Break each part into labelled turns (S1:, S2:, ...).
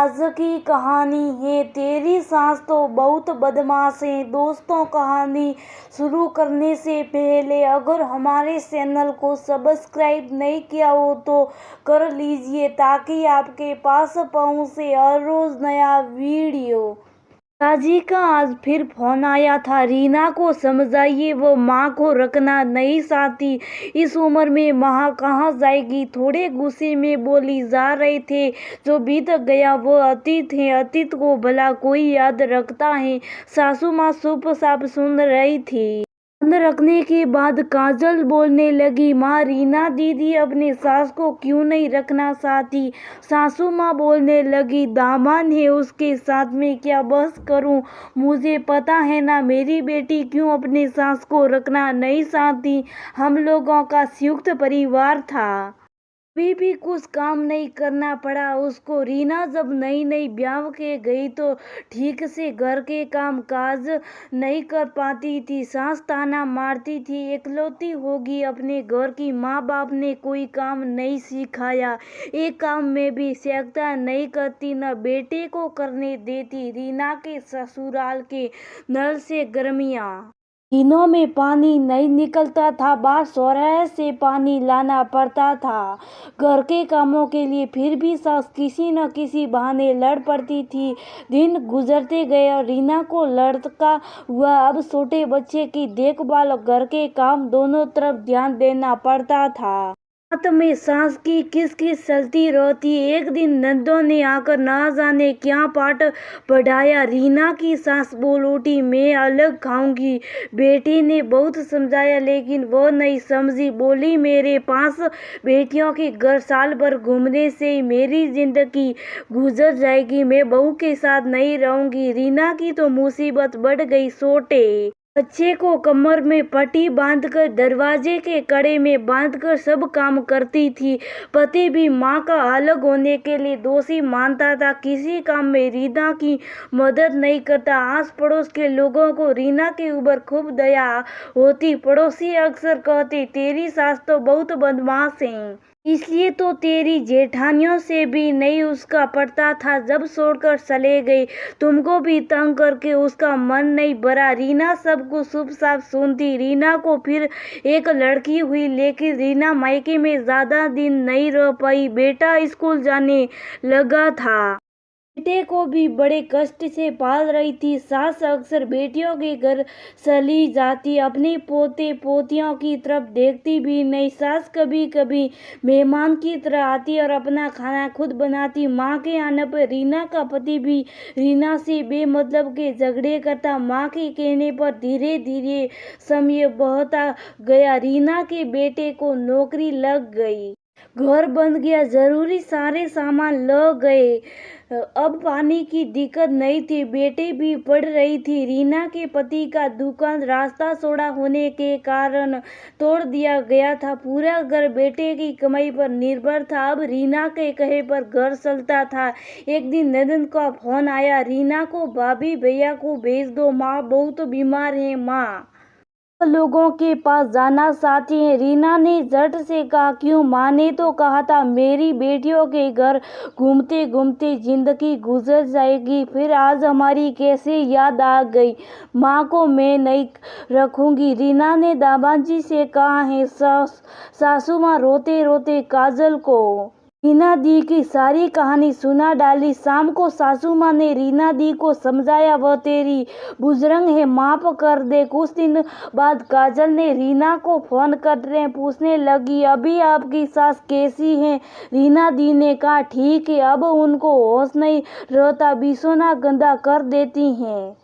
S1: आज की कहानी है तेरी सास तो बहुत बदमाश है। दोस्तों, कहानी शुरू करने से पहले अगर हमारे चैनल को सब्सक्राइब नहीं किया हो तो कर लीजिए ताकि आपके पास पहुंचे हर रोज नया वीडियो। पिताजी का आज फिर फोन आया था। रीना को समझाइए, वो माँ को रखना नहीं चाहती। इस उम्र में माँ कहाँ जाएगी। थोड़े गुस्से में बोली। जा रहे थे, जो बीत गया वो अतीत है। अतीत को भला कोई याद रखता है। सासू माँ चुपचाप सुन रही थी। बंद रखने के बाद काजल बोलने लगी, माँ रीना दीदी अपने सास को क्यों नहीं रखना चाहती। सासू माँ बोलने लगी, दामाद है, उसके साथ में क्या बहस करूं। मुझे पता है ना मेरी बेटी क्यों अपने सास को रखना नहीं चाहती। हम लोगों का संयुक्त परिवार था, कभी भी कुछ काम नहीं करना पड़ा उसको। रीना जब नई नई ब्याह के गई तो ठीक से घर के काम काज नहीं कर पाती थी। सास ताना मारती थी, इकलौती होगी अपने घर की। माँ बाप ने कोई काम नहीं सिखाया। एक काम में भी सहायता नहीं करती, न बेटे को करने देती। रीना के ससुराल के नल से गर्मियाँ दिनों में पानी नहीं निकलता था, बाहर सोराह से पानी लाना पड़ता था घर के कामों के लिए। फिर भी सास किसी न किसी बहाने लड़ पड़ती थी। दिन गुजरते गए और रीना को लड़का हुआ। अब छोटे बच्चे की देखभाल और घर के काम दोनों तरफ ध्यान देना पड़ता था। रात में सास की किस चलती रहती। एक दिन नंदों ने आकर ना जाने क्या पाठ पढ़ाया। रीना की सास बोल उठी, मैं अलग खाऊंगी। बेटी ने बहुत समझाया लेकिन वो नहीं समझी। बोली, मेरे पास बेटियों के घर साल भर घूमने से ही मेरी जिंदगी गुजर जाएगी। मैं बहू के साथ नहीं रहूंगी। रीना की तो मुसीबत बढ़ गई। छोटे बच्चे को कमर में पट्टी बांधकर दरवाजे के कड़े में बांधकर सब काम करती थी। पति भी माँ का अलग होने के लिए दोषी मानता था। किसी काम में रीना की मदद नहीं करता। आस पड़ोस के लोगों को रीना के ऊपर खूब दया होती। पड़ोसी अक्सर कहते, तेरी सास तो बहुत बदमाश है, इसलिए तो तेरी जेठानियों से भी नहीं उसका पड़ता था। जब छोड़कर चले गए, तुमको भी तंग करके उसका मन नहीं भरा। रीना सब कुछ चुपचाप सुनती। रीना को फिर एक लड़की हुई लेकिन रीना मायके में ज्यादा दिन नहीं रह पाई। बेटा स्कूल जाने लगा था। बेटे को भी बड़े कष्ट से पाल रही थी। सास अक्सर बेटियों के घर चली जाती, अपने पोते पोतियों की तरफ देखती भी नहीं। सास कभी कभी मेहमान की तरह आती और अपना खाना खुद बनाती। माँ के आने पर रीना का पति भी रीना से बेमतलब के झगड़े करता। माँ के कहने पर धीरे धीरे समय बढ़ता गया। रीना के बेटे को नौकरी लग गई, घर बन गया, जरूरी सारे सामान लग गए। अब पानी की दिक्कत नहीं थी। बेटी भी पढ़ रही थी। रीना के पति का दुकान रास्ता चौड़ा होने के कारण तोड़ दिया गया था। पूरा घर बेटे की कमाई पर निर्भर था। अब रीना के कहे पर घर चलता था। एक दिन नंदन का फोन आया, रीना को भाभी भैया को भेज दो, माँ बहुत बीमार है। माँ लोगों के पास जाना चाहती हैं। रीना ने झट से कहा, क्यों। माँ ने तो कहा था मेरी बेटियों के घर घूमते घूमते जिंदगी गुजर जाएगी। फिर आज हमारी कैसे याद आ गई। माँ को मैं नहीं रखूंगी। रीना ने दामाद जी से कहा है। सासू माँ रोते रोते काजल को रीना दी की सारी कहानी सुना डाली। शाम को सासू माँ ने रीना दी को समझाया, वह तेरी बुजुर्ग है, माफ कर दे। कुछ दिन बाद काजल ने रीना को फोन कर पूछने लगी, अभी आपकी सास कैसी है। रीना दी ने कहा, ठीक है, अब उनको होश नहीं रहता, बिछौना गंदा कर देती हैं,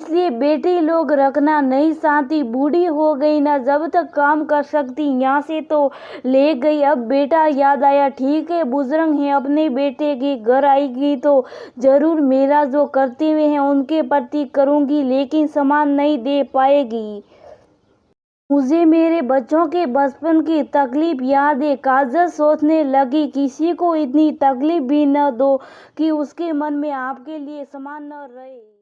S1: इसलिए बेटी लोग रखना नहीं चाहती। बूढ़ी हो गई ना, जब तक काम कर सकती यहाँ से तो ले गई। अब बेटा याद आया, ठीक है बुजुर्ग है, अपने बेटे के घर आएगी तो जरूर मेरा जो कर्तव्य है उनके प्रति करूँगी, लेकिन सम्मान नहीं दे पाएगी। मुझे मेरे बच्चों के बचपन की तकलीफ याद है। काजल सोचने लगी, किसी को इतनी तकलीफ भी न दो कि उसके मन में आपके लिए सम्मान न रहे।